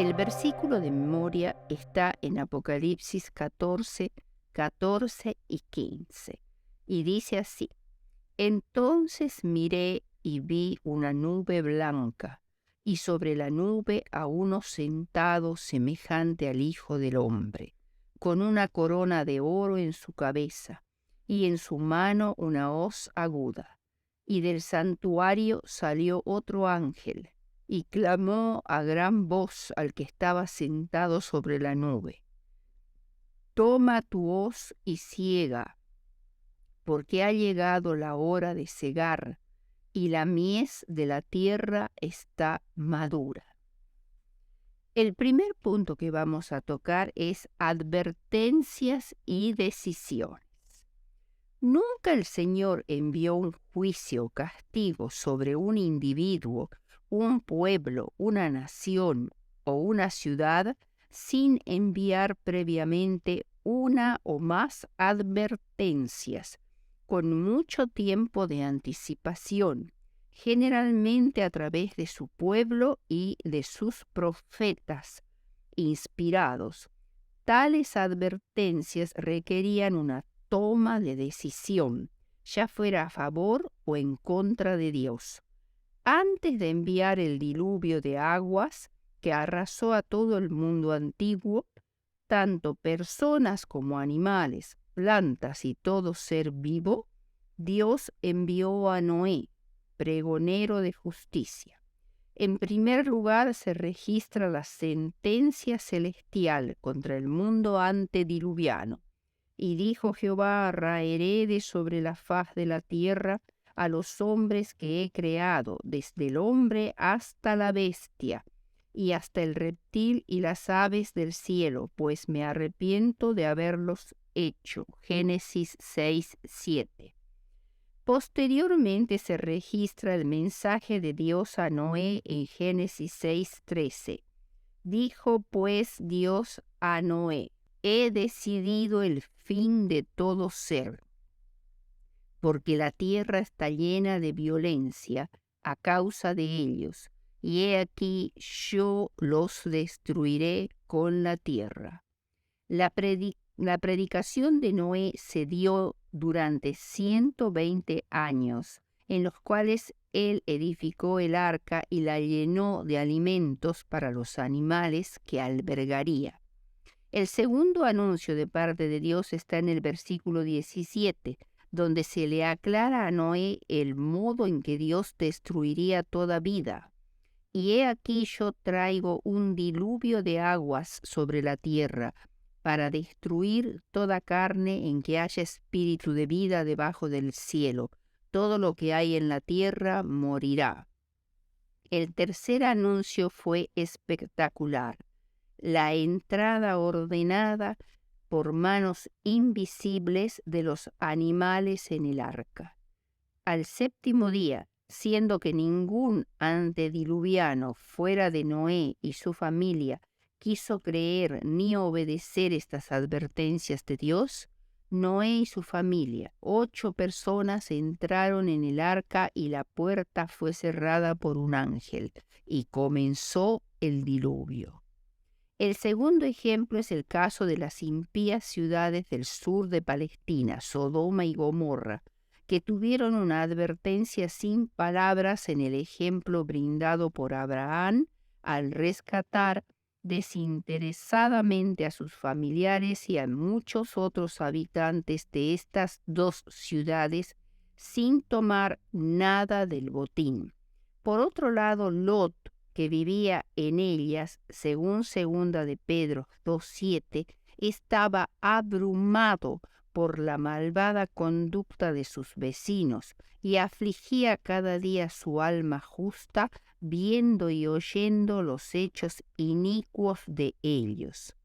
El versículo de memoria está en Apocalipsis 14, 14 y 15. Y dice así: Entonces miré y vi una nube blanca, y sobre la nube a uno sentado semejante al Hijo del Hombre, con una corona de oro en su cabeza, y en su mano una hoz aguda. Y del santuario salió otro ángel, y clamó a gran voz al que estaba sentado sobre la nube: Toma tu hoz y ciega, porque ha llegado la hora de cegar, y la mies de la tierra está madura. El primer punto que vamos a tocar es advertencias y decisiones. Nunca el Señor envió un juicio o castigo sobre un individuo, un pueblo, una nación o una ciudad sin enviar previamente una o más advertencias con mucho tiempo de anticipación, generalmente a través de su pueblo y de sus profetas inspirados. Tales advertencias requerían una toma de decisión, ya fuera a favor o en contra de Dios. Antes de enviar el diluvio de aguas que arrasó a todo el mundo antiguo, tanto personas como animales, plantas y todo ser vivo, Dios envió a Noé, pregonero de justicia. En primer lugar se registra la sentencia celestial contra el mundo antediluviano. Y dijo Jehová: raeré de sobre la faz de la tierra a los hombres que he creado, desde el hombre hasta la bestia, y hasta el reptil y las aves del cielo, pues me arrepiento de haberlos hecho. Génesis 6, 7. Posteriormente se registra el mensaje de Dios a Noé en Génesis 6, 13. Dijo pues Dios a Noé: he decidido el fin de todo ser, porque la tierra está llena de violencia a causa de ellos, y he aquí yo los destruiré con la tierra. La predicación de Noé se dio durante 120 años, en los cuales él edificó el arca y la llenó de alimentos para los animales que albergaría. El segundo anuncio de parte de Dios está en el versículo 17, donde se le aclara a Noé el modo en que Dios destruiría toda vida. Y he aquí yo traigo un diluvio de aguas sobre la tierra, para destruir toda carne en que haya espíritu de vida debajo del cielo. Todo lo que hay en la tierra morirá. El tercer anuncio fue espectacular: la entrada ordenada por manos invisibles de los animales en el arca. Al séptimo día, siendo que ningún antediluviano fuera de Noé y su familia quiso creer ni obedecer estas advertencias de Dios, Noé y su familia, 8 personas, entraron en el arca y la puerta fue cerrada por un ángel, y comenzó el diluvio. El segundo ejemplo es el caso de las impías ciudades del sur de Palestina, Sodoma y Gomorra, que tuvieron una advertencia sin palabras en el ejemplo brindado por Abraham al rescatar desinteresadamente a sus familiares y a muchos otros habitantes de estas 2 ciudades sin tomar nada del botín. Por otro lado, Lot, que vivía en ellas, según segunda de Pedro 2:7, estaba abrumado por la malvada conducta de sus vecinos y afligía cada día su alma justa, viendo y oyendo los hechos inicuos de ellos.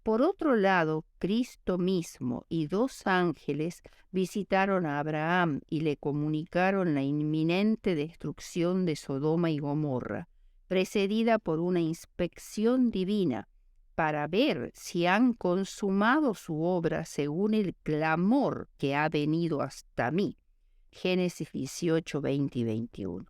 Por otro lado, Cristo mismo y 2 ángeles visitaron a Abraham y le comunicaron la inminente destrucción de Sodoma y Gomorra, precedida por una inspección divina para ver si han consumado su obra según el clamor que ha venido hasta mí. Génesis 18, 20 y 21.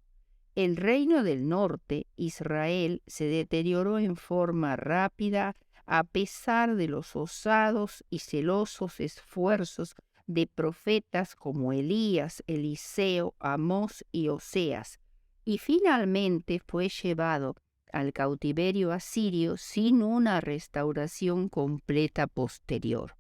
El reino del norte, Israel, se deterioró en forma rápida a pesar de los osados y celosos esfuerzos de profetas como Elías, Eliseo, Amós y Oseas, y finalmente fue llevado al cautiverio asirio sin una restauración completa posterior.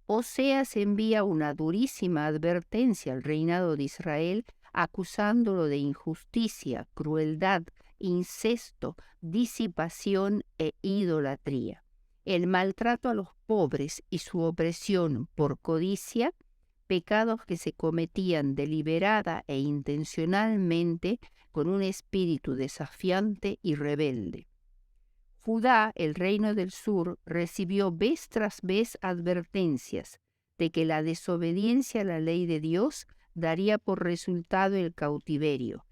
Oseas envía una durísima advertencia al reinado de Israel, acusándolo de injusticia, crueldad, incesto, disipación e idolatría. El maltrato a los pobres y su opresión por codicia, pecados que se cometían deliberada e intencionalmente con un espíritu desafiante y rebelde. Judá, el reino del sur, recibió vez tras vez advertencias de que la desobediencia a la ley de Dios daría por resultado el cautiverio.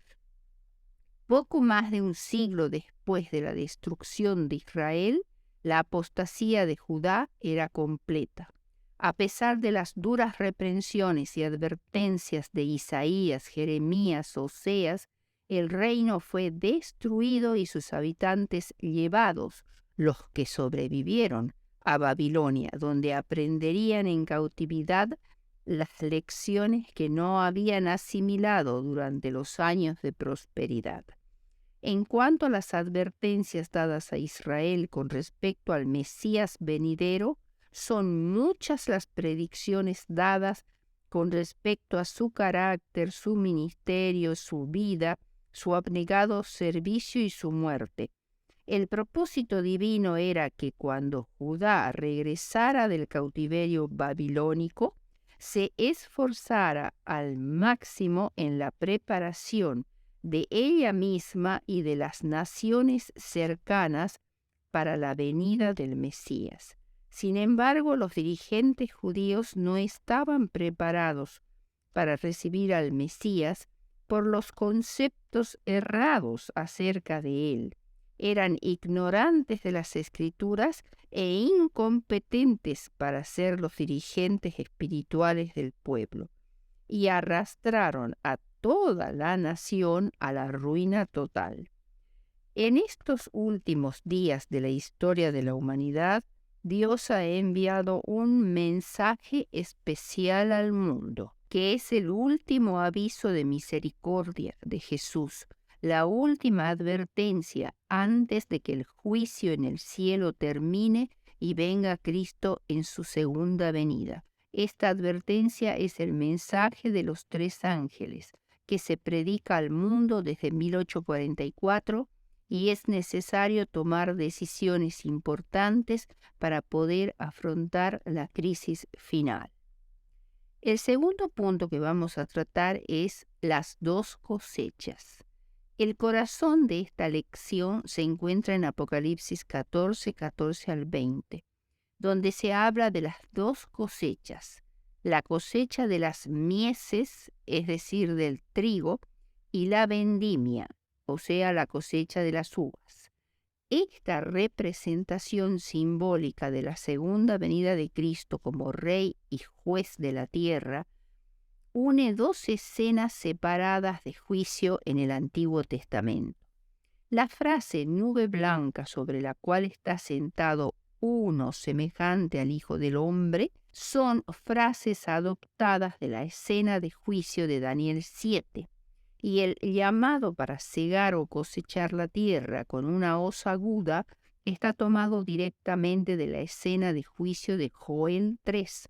Poco más de un siglo después de la destrucción de Israel, la apostasía de Judá era completa. A pesar de las duras reprensiones y advertencias de Isaías, Jeremías, Oseas, el reino fue destruido y sus habitantes llevados, los que sobrevivieron, a Babilonia, donde aprenderían en cautividad las lecciones que no habían asimilado durante los años de prosperidad. En cuanto a las advertencias dadas a Israel con respecto al Mesías venidero, son muchas las predicciones dadas con respecto a su carácter, su ministerio, su vida, su abnegado servicio y su muerte. El propósito divino era que cuando Judá regresara del cautiverio babilónico, se esforzara al máximo en la preparación de ella misma y de las naciones cercanas para la venida del Mesías. Sin embargo, los dirigentes judíos no estaban preparados para recibir al Mesías por los conceptos errados acerca de él. Eran ignorantes de las Escrituras e incompetentes para ser los dirigentes espirituales del pueblo, y arrastraron a toda la nación a la ruina total. En estos últimos días de la historia de la humanidad, Dios ha enviado un mensaje especial al mundo, que es el último aviso de misericordia de Jesús, la última advertencia antes de que el juicio en el cielo termine y venga Cristo en su segunda venida. Esta advertencia es el mensaje de los 3 ángeles, que se predica al mundo desde 1844, y es necesario tomar decisiones importantes para poder afrontar la crisis final. El segundo punto que vamos a tratar es las 2 cosechas. El corazón de esta lección se encuentra en Apocalipsis 14, 14 al 20, donde se habla de las 2 cosechas, la cosecha de las mieses, es decir, del trigo, y la vendimia, o sea, la cosecha de las uvas. Esta representación simbólica de la segunda venida de Cristo como Rey y Juez de la tierra une 2 escenas separadas de juicio en el Antiguo Testamento. La frase nube blanca sobre la cual está sentado uno semejante al Hijo del Hombre son frases adoptadas de la escena de juicio de Daniel 7, y el llamado para cegar o cosechar la tierra con una hoz aguda está tomado directamente de la escena de juicio de Joel 3.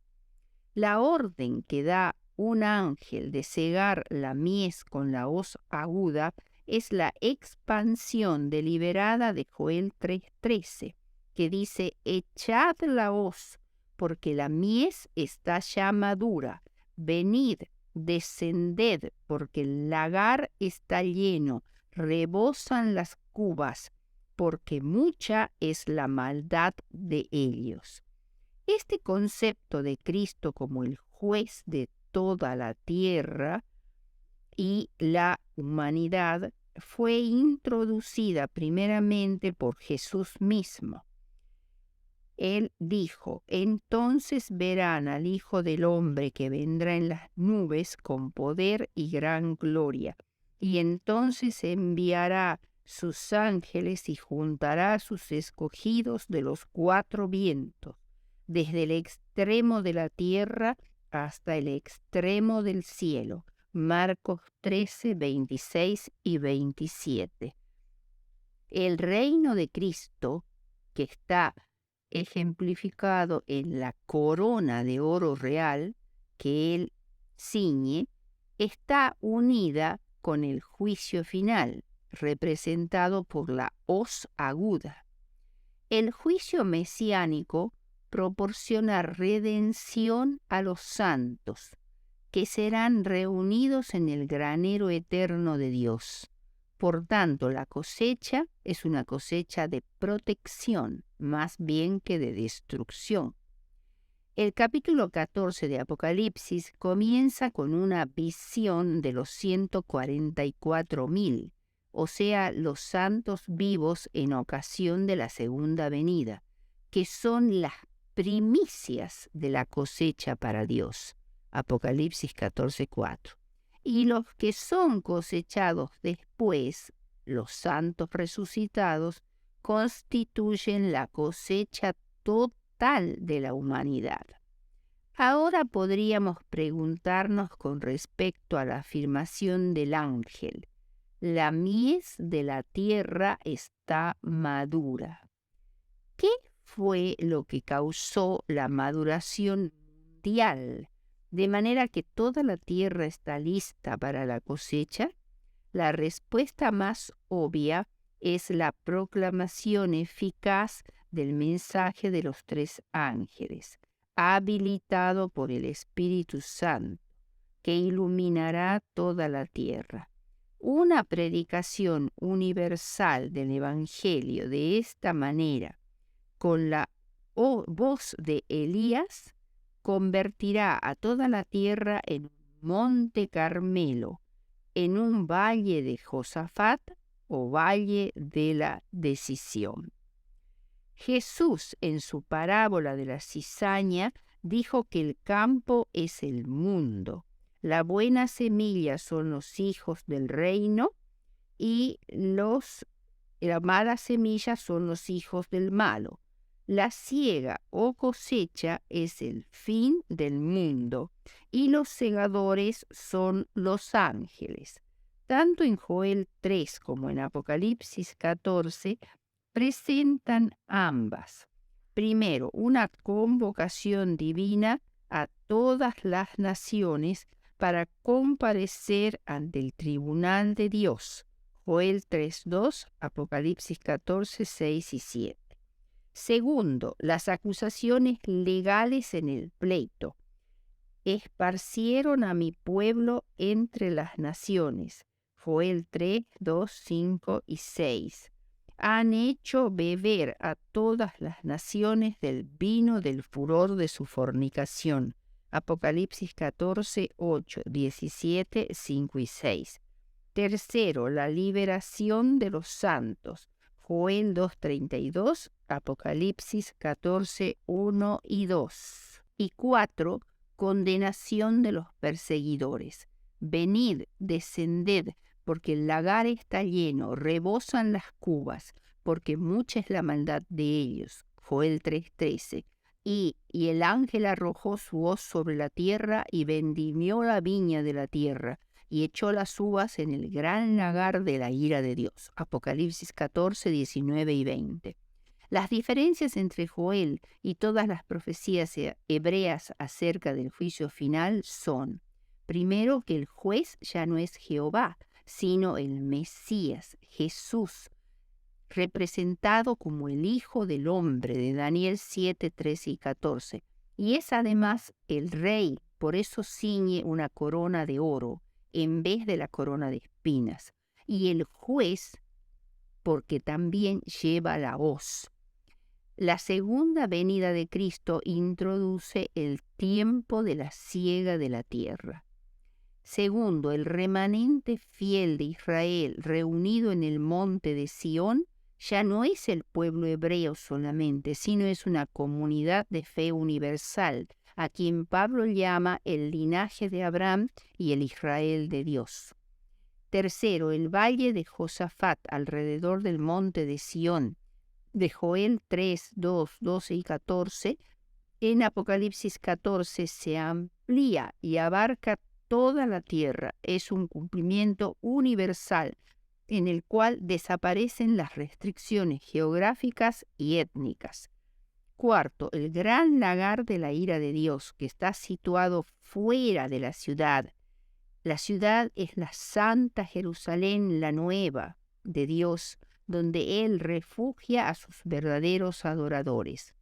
La orden que da un ángel de cegar la mies con la hoz aguda es la expansión deliberada de Joel 3:13, que dice: echad la hoz, porque la mies está ya madura, venid, descended, porque el lagar está lleno, rebosan las cubas, porque mucha es la maldad de ellos. Este concepto de Cristo como el juez de toda la tierra y la humanidad fue introducida primeramente por Jesús mismo. Él dijo: entonces verán al Hijo del Hombre que vendrá en las nubes con poder y gran gloria, y entonces enviará sus ángeles y juntará a sus escogidos de los cuatro vientos, desde el extremo de la tierra hasta el extremo del cielo. Marcos 13, 26 y 27. El reino de Cristo, que está ejemplificado en la corona de oro real que él ciñe, está unida con el juicio final, representado por la hoz aguda. El juicio mesiánico proporciona redención a los santos, que serán reunidos en el granero eterno de Dios. Por tanto, la cosecha es una cosecha de protección, más bien que de destrucción. El capítulo 14 de Apocalipsis comienza con una visión de los 144.000, o sea, los santos vivos en ocasión de la segunda venida, que son las primicias de la cosecha para Dios. Apocalipsis 14:4. Y los que son cosechados después, los santos resucitados, constituyen la cosecha total de la humanidad. Ahora podríamos preguntarnos con respecto a la afirmación del ángel: la mies de la tierra está madura. ¿Qué fue lo que causó la maduración mundial, de manera que toda la tierra está lista para la cosecha? La respuesta más obvia es la proclamación eficaz del mensaje de los tres ángeles, habilitado por el Espíritu Santo, que iluminará toda la tierra. Una predicación universal del Evangelio de esta manera, con la voz de Elías, convertirá a toda la tierra en un monte Carmelo, en un valle de Josafat o valle de la decisión. Jesús, en su parábola de la cizaña, dijo que el campo es el mundo. La buena semilla son los hijos del reino y la mala semilla son los hijos del malo. La siega o cosecha es el fin del mundo y los segadores son los ángeles. Tanto en Joel 3 como en Apocalipsis 14 presentan ambas. Primero, una convocación divina a todas las naciones para comparecer ante el tribunal de Dios. Joel 3:2, Apocalipsis 14, 6 y 7. Segundo, las acusaciones legales en el pleito. Esparcieron a mi pueblo entre las naciones. Joel 3, 2, 5 y 6. Han hecho beber a todas las naciones del vino del furor de su fornicación. Apocalipsis 14, 8, 17, 5 y 6. Tercero, la liberación de los santos. Joel 2:32, Apocalipsis 14, 1 y 2. Y 4, condenación de los perseguidores. Venid, descended, porque el lagar está lleno, rebosan las cubas, porque mucha es la maldad de ellos. Joel 3:13. Y el ángel arrojó su hoz sobre la tierra y vendimió la viña de la tierra, y echó las uvas en el gran lagar de la ira de Dios. Apocalipsis 14, 19 y 20. Las diferencias entre Joel y todas las profecías hebreas acerca del juicio final son: primero, que el juez ya no es Jehová, sino el Mesías, Jesús, representado como el Hijo del Hombre de Daniel 7, 13 y 14. Y es además el Rey, por eso ciñe una corona de oro en vez de la corona de espinas. Y el juez, porque también lleva la hoz. La segunda venida de Cristo introduce el tiempo de la siega de la tierra. Segundo, el remanente fiel de Israel reunido en el monte de Sión ya no es el pueblo hebreo solamente, sino es una comunidad de fe universal, a quien Pablo llama el linaje de Abraham y el Israel de Dios. Tercero, el valle de Josafat alrededor del monte de Sión, de Joel 3, 2, 12 y 14. En Apocalipsis 14 se amplía y abarca toda la tierra. Es un cumplimiento universal en el cual desaparecen las restricciones geográficas y étnicas. Cuarto, el gran lagar de la ira de Dios, que está situado fuera de la ciudad. La ciudad es la Santa Jerusalén, la nueva de Dios, donde Él refugia a sus verdaderos adoradores.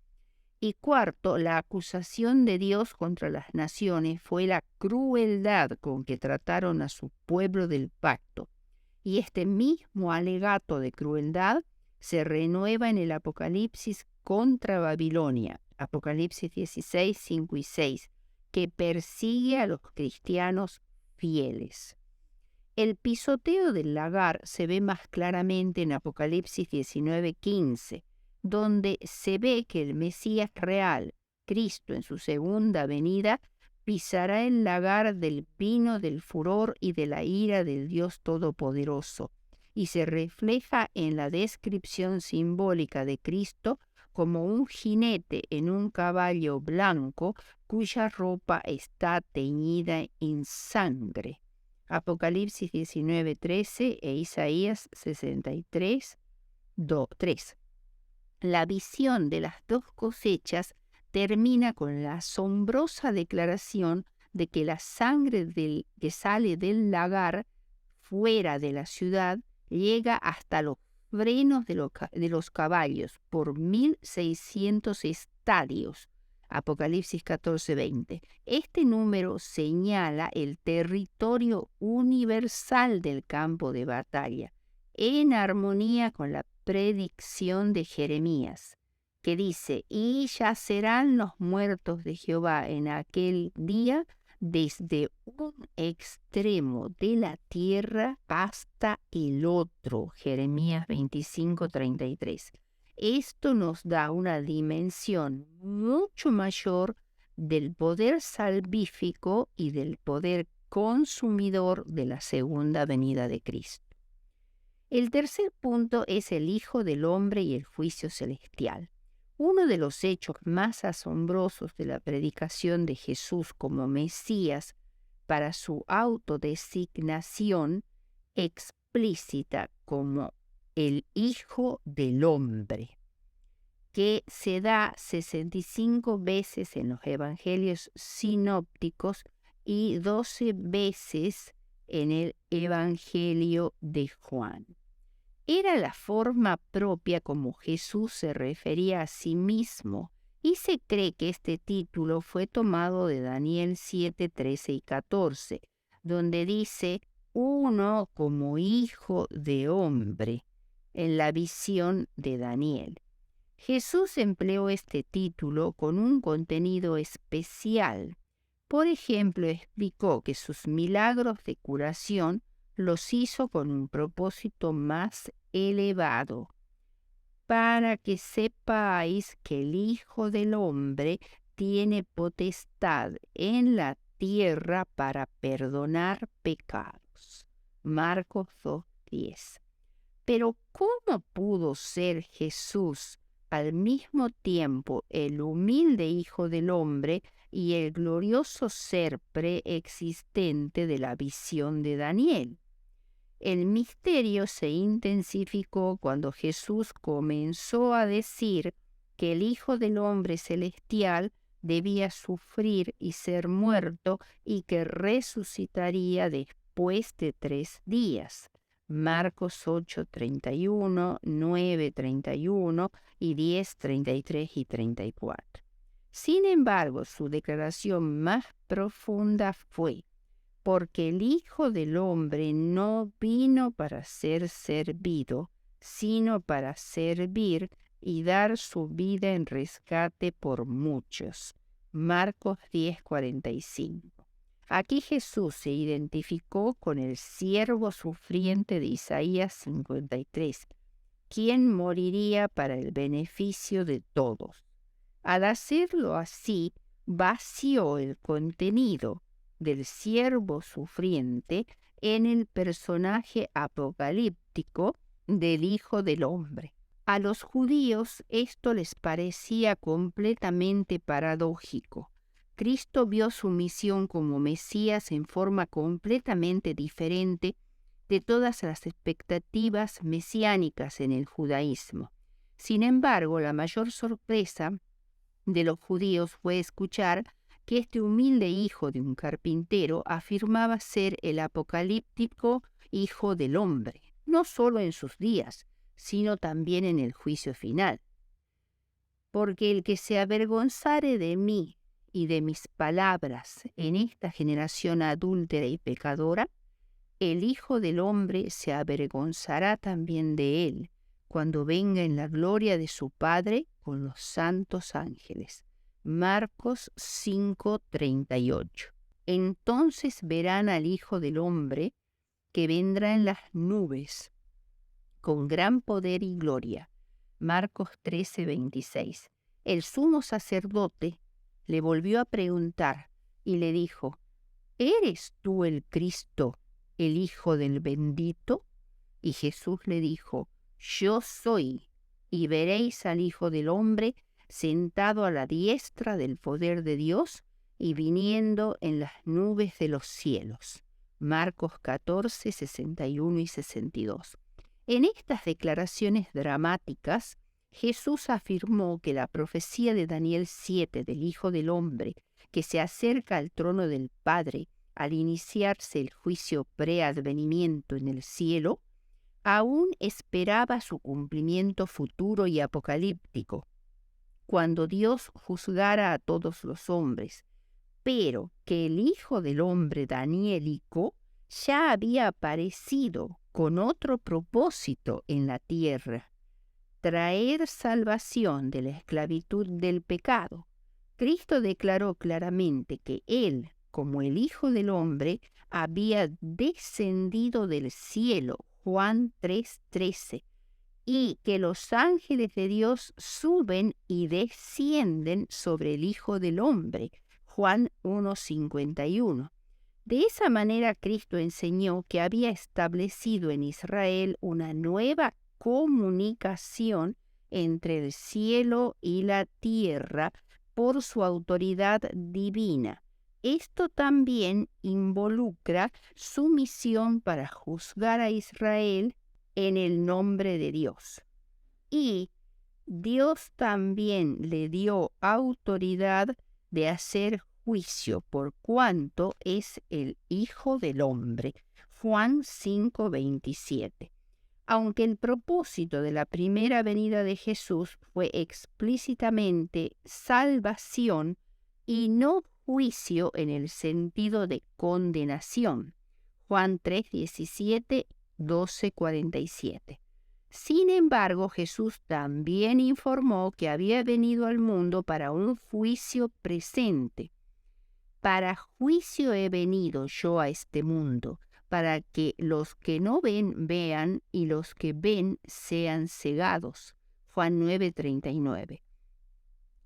Y cuarto, la acusación de Dios contra las naciones fue la crueldad con que trataron a su pueblo del pacto. Y este mismo alegato de crueldad se renueva en el Apocalipsis contra Babilonia, Apocalipsis 16, 5 y 6, que persigue a los cristianos fieles. El pisoteo del lagar se ve más claramente en Apocalipsis 19, 15, donde se ve que el Mesías real, Cristo en su segunda venida, pisará el lagar del vino del furor y de la ira del Dios Todopoderoso, y se refleja en la descripción simbólica de Cristo como un jinete en un caballo blanco cuya ropa está teñida en sangre. Apocalipsis 19, 13 e Isaías 63, 3. La visión de las dos cosechas termina con la asombrosa declaración de que la sangre que sale del lagar fuera de la ciudad llega hasta los frenos de los caballos por 1.600 estadios. Apocalipsis 14:20. Este número señala el territorio universal del campo de batalla, en armonía con la predicción de Jeremías, que dice: y yacerán los muertos de Jehová en aquel día desde un extremo de la tierra hasta el otro. Jeremías 25:33. Esto nos da una dimensión mucho mayor del poder salvífico y del poder consumidor de la segunda venida de Cristo. El tercer punto es el Hijo del Hombre y el juicio celestial. Uno de los hechos más asombrosos de la predicación de Jesús como Mesías para su autodesignación explícita como el Hijo del Hombre, que se da 65 veces en los evangelios sinópticos y 12 veces en el Evangelio de Juan. Era la forma propia como Jesús se refería a sí mismo, y se cree que este título fue tomado de Daniel 7, 13 y 14, donde dice: uno como hijo de hombre, en la visión de Daniel. Jesús empleó este título con un contenido especial. Por ejemplo, explicó que sus milagros de curación los hizo con un propósito más elevado, para que sepáis que el Hijo del Hombre tiene potestad en la tierra para perdonar pecados. Marcos 2:10. Pero ¿cómo pudo ser Jesús al mismo tiempo el humilde Hijo del Hombre y el glorioso ser preexistente de la visión de Daniel? El misterio se intensificó cuando Jesús comenzó a decir que el Hijo del Hombre celestial debía sufrir y ser muerto y que resucitaría después de 3 días. Marcos 8:31, 9:31 y 10:33 y 34. Sin embargo, su declaración más profunda fue: porque el Hijo del Hombre no vino para ser servido, sino para servir y dar su vida en rescate por muchos. Marcos 10:45. Aquí Jesús se identificó con el siervo sufriente de Isaías 53, quien moriría para el beneficio de todos. Al hacerlo así, vació el contenido del siervo sufriente en el personaje apocalíptico del Hijo del Hombre. A los judíos esto les parecía completamente paradójico. Cristo vio su misión como Mesías en forma completamente diferente de todas las expectativas mesiánicas en el judaísmo. Sin embargo, la mayor sorpresa de los judíos fue escuchar que este humilde hijo de un carpintero afirmaba ser el apocalíptico Hijo del Hombre, no solo en sus días, sino también en el juicio final. Porque el que se avergonzare de mí y de mis palabras en esta generación adúltera y pecadora, el Hijo del Hombre se avergonzará también de él, cuando venga en la gloria de su Padre con los santos ángeles. Marcos 5:38. Entonces verán al Hijo del Hombre que vendrá en las nubes con gran poder y gloria. Marcos 13:26. El sumo sacerdote le volvió a preguntar y le dijo: ¿Eres tú el Cristo, el Hijo del Bendito? Y Jesús le dijo: Yo soy, y veréis al Hijo del Hombre sentado a la diestra del poder de Dios y viniendo en las nubes de los cielos. Marcos 14, 61 y 62. En estas declaraciones dramáticas, Jesús afirmó que la profecía de Daniel 7 del Hijo del Hombre, que se acerca al trono del Padre al iniciarse el juicio preadvenimiento en el cielo, aún esperaba su cumplimiento futuro y apocalíptico, cuando Dios juzgara a todos los hombres, pero que el Hijo del Hombre daniélico ya había aparecido con otro propósito en la tierra: traer salvación de la esclavitud del pecado. Cristo declaró claramente que Él, como el Hijo del Hombre, había descendido del cielo, Juan 3:13, y que los ángeles de Dios suben y descienden sobre el Hijo del Hombre, Juan 1:51. De esa manera Cristo enseñó que había establecido en Israel una nueva comunicación entre el cielo y la tierra por su autoridad divina. Esto también involucra su misión para juzgar a Israel en el nombre de Dios. Y Dios también le dio autoridad de hacer juicio por cuanto es el Hijo del Hombre. Juan 5:27. Aunque el propósito de la primera venida de Jesús fue explícitamente salvación y no juicio en el sentido de condenación. Juan 3:17, 12:47. Sin embargo, Jesús también informó que había venido al mundo para un juicio presente. Para juicio he venido yo a este mundo, para que los que no ven vean y los que ven sean cegados. Juan 9:39.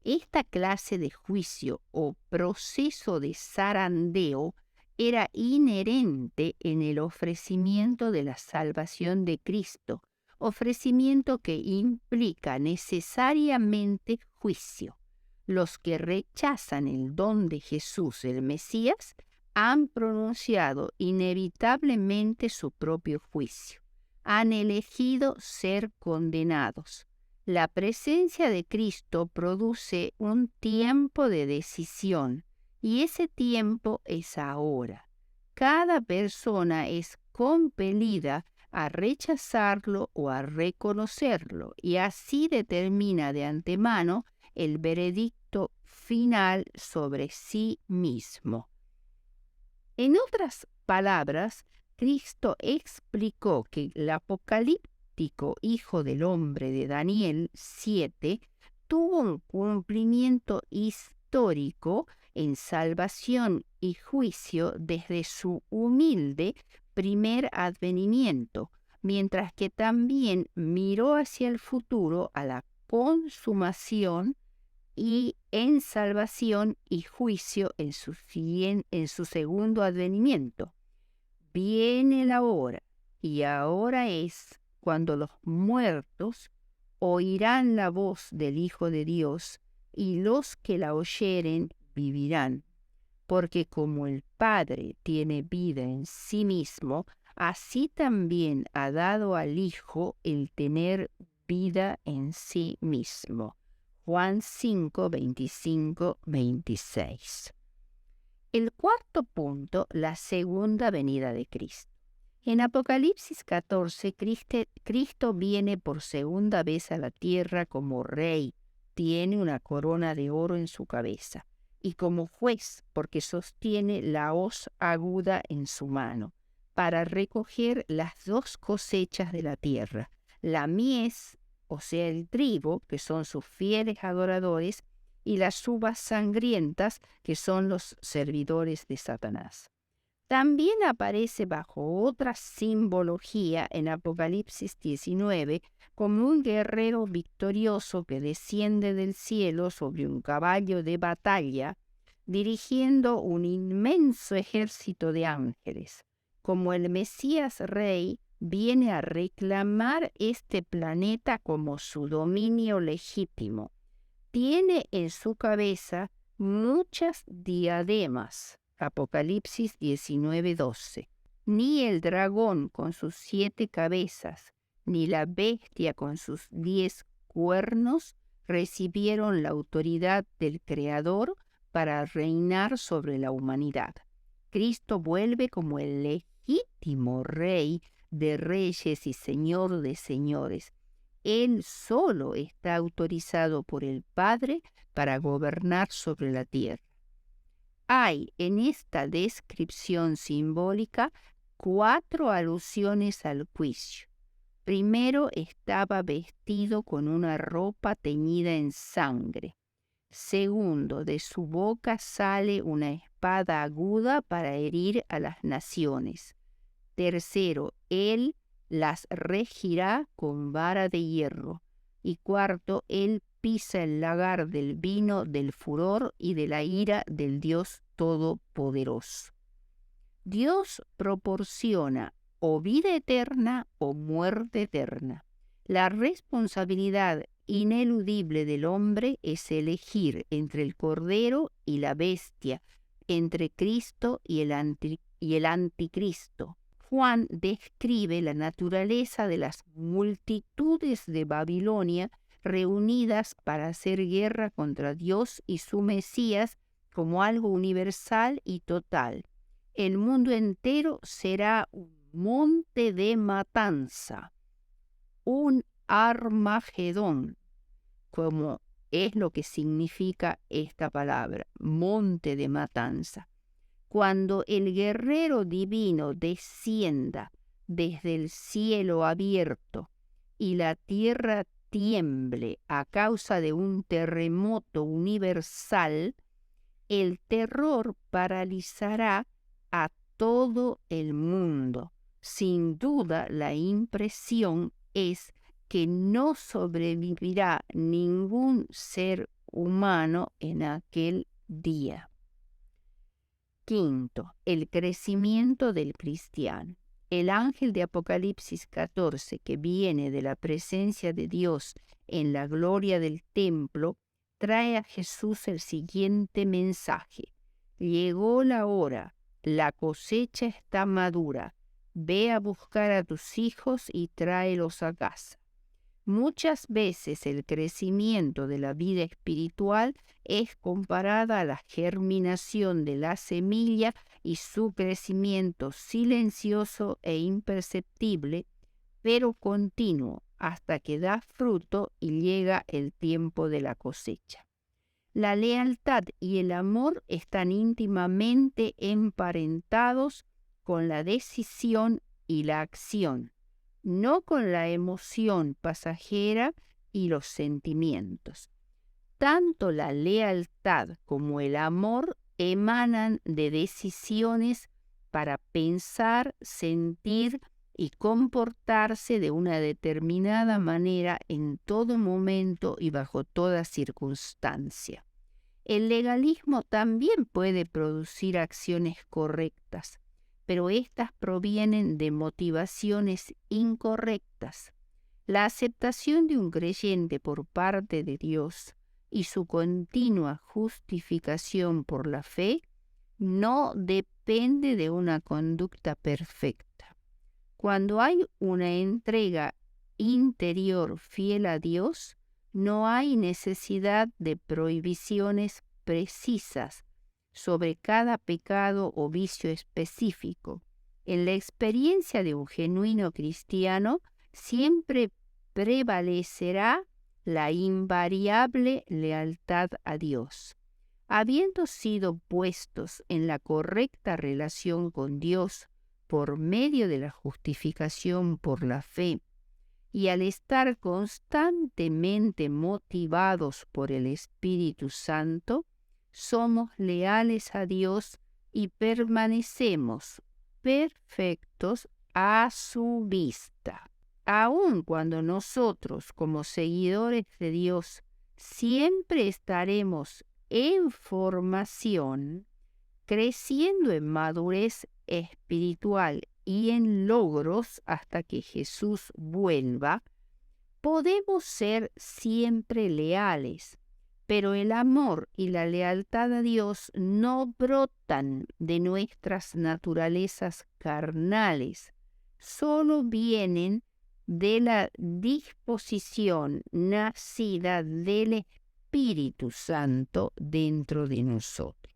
Esta clase de juicio o proceso de zarandeo era inherente en el ofrecimiento de la salvación de Cristo, ofrecimiento que implica necesariamente juicio. Los que rechazan el don de Jesús el Mesías han pronunciado inevitablemente su propio juicio. Han elegido ser condenados. La presencia de Cristo produce un tiempo de decisión, y ese tiempo es ahora. Cada persona es compelida a rechazarlo o a reconocerlo, y así determina de antemano el veredicto final sobre sí mismo. En otras palabras, Cristo explicó que el apocalíptico Hijo del Hombre de Daniel 7 tuvo un cumplimiento histórico en salvación y juicio desde su humilde primer advenimiento, mientras que también miró hacia el futuro a la consumación y en salvación y juicio en su segundo advenimiento. viene la hora, y ahora es, cuando los muertos oirán la voz del Hijo de Dios, y los que la oyeren vivirán. Porque como el Padre tiene vida en sí mismo, así también ha dado al Hijo el tener vida en sí mismo. Juan 5, 25, 26. El cuarto punto, la segunda venida de Cristo. En Apocalipsis 14, Cristo viene por segunda vez a la tierra como rey, tiene una corona de oro en su cabeza, y como juez, porque sostiene la hoz aguda en su mano, para recoger las dos cosechas de la tierra, la mies, o sea el trigo, que son sus fieles adoradores, y las uvas sangrientas, que son los servidores de Satanás. También aparece bajo otra simbología en Apocalipsis 19 como un guerrero victorioso que desciende del cielo sobre un caballo de batalla, dirigiendo un inmenso ejército de ángeles. Como el Mesías Rey, viene a reclamar este planeta como su dominio legítimo. Tiene en su cabeza muchas diademas. Apocalipsis 19:12. Ni el dragón con sus 7 cabezas, ni la bestia con sus 10 cuernos recibieron la autoridad del Creador para reinar sobre la humanidad. Cristo vuelve como el legítimo Rey de reyes y Señor de señores. Él solo está autorizado por el Padre para gobernar sobre la tierra. Hay en esta descripción simbólica 4 alusiones al juicio. Primero, estaba vestido con una ropa teñida en sangre. Segundo, de su boca sale una espada aguda para herir a las naciones. Tercero, él las regirá con vara de hierro. Y cuarto, él pisa el lagar del vino del furor y de la ira del Dios Todopoderoso. Dios proporciona o vida eterna o muerte eterna. La responsabilidad ineludible del hombre es elegir entre el Cordero y la bestia, entre Cristo y el Anticristo. Juan describe la naturaleza de las multitudes de Babilonia reunidas para hacer guerra contra Dios y su Mesías como algo universal y total. El mundo entero será un monte de matanza, un Armagedón, como es lo que significa esta palabra, monte de matanza. Cuando el guerrero divino descienda desde el cielo abierto y la tierra tiemble a causa de un terremoto universal, el terror paralizará a todo el mundo. Sin duda, la impresión es que no sobrevivirá ningún ser humano en aquel día. Quinto, el crecimiento del cristiano. El ángel de Apocalipsis 14, que viene de la presencia de Dios en la gloria del templo, trae a Jesús el siguiente mensaje. Llegó la hora, la cosecha está madura. Ve a buscar a tus hijos y tráelos a casa. Muchas veces el crecimiento de la vida espiritual es comparada a la germinación de la semilla y su crecimiento silencioso e imperceptible, pero continuo, hasta que da fruto y llega el tiempo de la cosecha. La lealtad y el amor están íntimamente emparentados con la decisión y la acción, no con la emoción pasajera y los sentimientos. Tanto la lealtad como el amor emanan de decisiones para pensar, sentir y comportarse de una determinada manera en todo momento y bajo toda circunstancia. El legalismo también puede producir acciones correctas, pero éstas provienen de motivaciones incorrectas. La aceptación de un creyente por parte de Dios y su continua justificación por la fe no depende de una conducta perfecta. Cuando hay una entrega interior fiel a Dios, no hay necesidad de prohibiciones precisas sobre cada pecado o vicio específico. En la experiencia de un genuino cristiano, siempre prevalecerá la invariable lealtad a Dios. Habiendo sido puestos en la correcta relación con Dios por medio de la justificación por la fe, y al estar constantemente motivados por el Espíritu Santo, somos leales a Dios y permanecemos perfectos a su vista. Aun cuando nosotros, como seguidores de Dios, siempre estaremos en formación, creciendo en madurez espiritual y en logros hasta que Jesús vuelva, podemos ser siempre leales, pero el amor y la lealtad a Dios no brotan de nuestras naturalezas carnales, solo vienen de la disposición nacida del Espíritu Santo dentro de nosotros.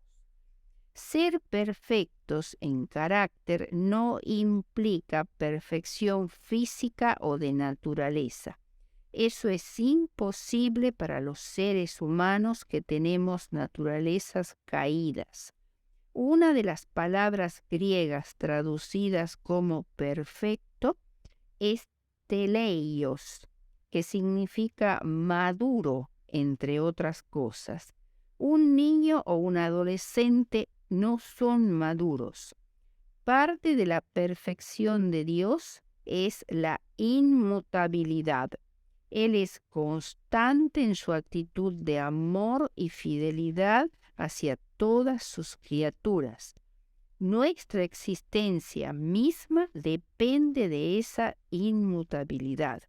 Ser perfectos en carácter no implica perfección física o de naturaleza. Eso es imposible para los seres humanos que tenemos naturalezas caídas. Una de las palabras griegas traducidas como perfecto es teleios, que significa maduro, entre otras cosas. Un niño o un adolescente no son maduros. Parte de la perfección de Dios es la inmutabilidad. Él es constante en su actitud de amor y fidelidad hacia todas sus criaturas. Nuestra existencia misma depende de esa inmutabilidad.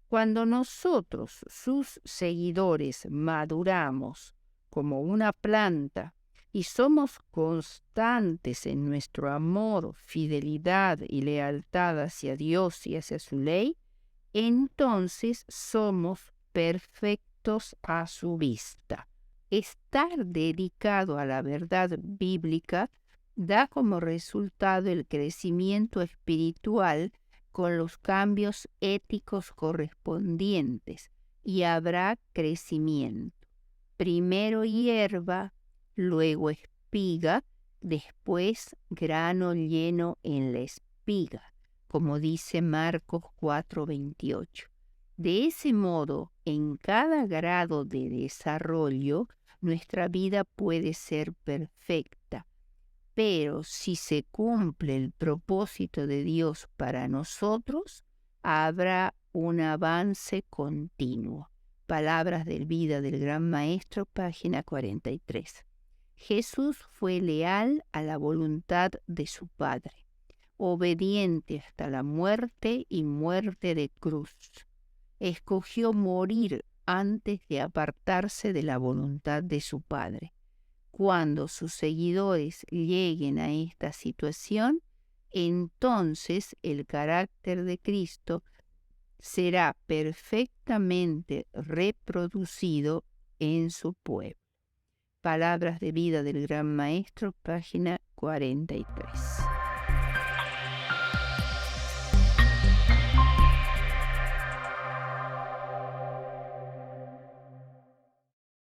Cuando nosotros, sus seguidores, maduramos como una planta y somos constantes en nuestro amor, fidelidad y lealtad hacia Dios y hacia su ley, entonces somos perfectos a su vista. Estar dedicado a la verdad bíblica da como resultado el crecimiento espiritual con los cambios éticos correspondientes, y habrá crecimiento. Primero hierba, luego espiga, después grano lleno en la espiga, como dice Marcos 4:28. De ese modo, en cada grado de desarrollo, nuestra vida puede ser perfecta. Pero si se cumple el propósito de Dios para nosotros, habrá un avance continuo. Palabras de Vida del Gran Maestro, página 43. Jesús fue leal a la voluntad de su Padre, obediente hasta la muerte y muerte de cruz. Escogió morir antes de apartarse de la voluntad de su Padre. Cuando sus seguidores lleguen a esta situación, entonces el carácter de Cristo será perfectamente reproducido en su pueblo. Palabras de Vida del Gran Maestro, página 43.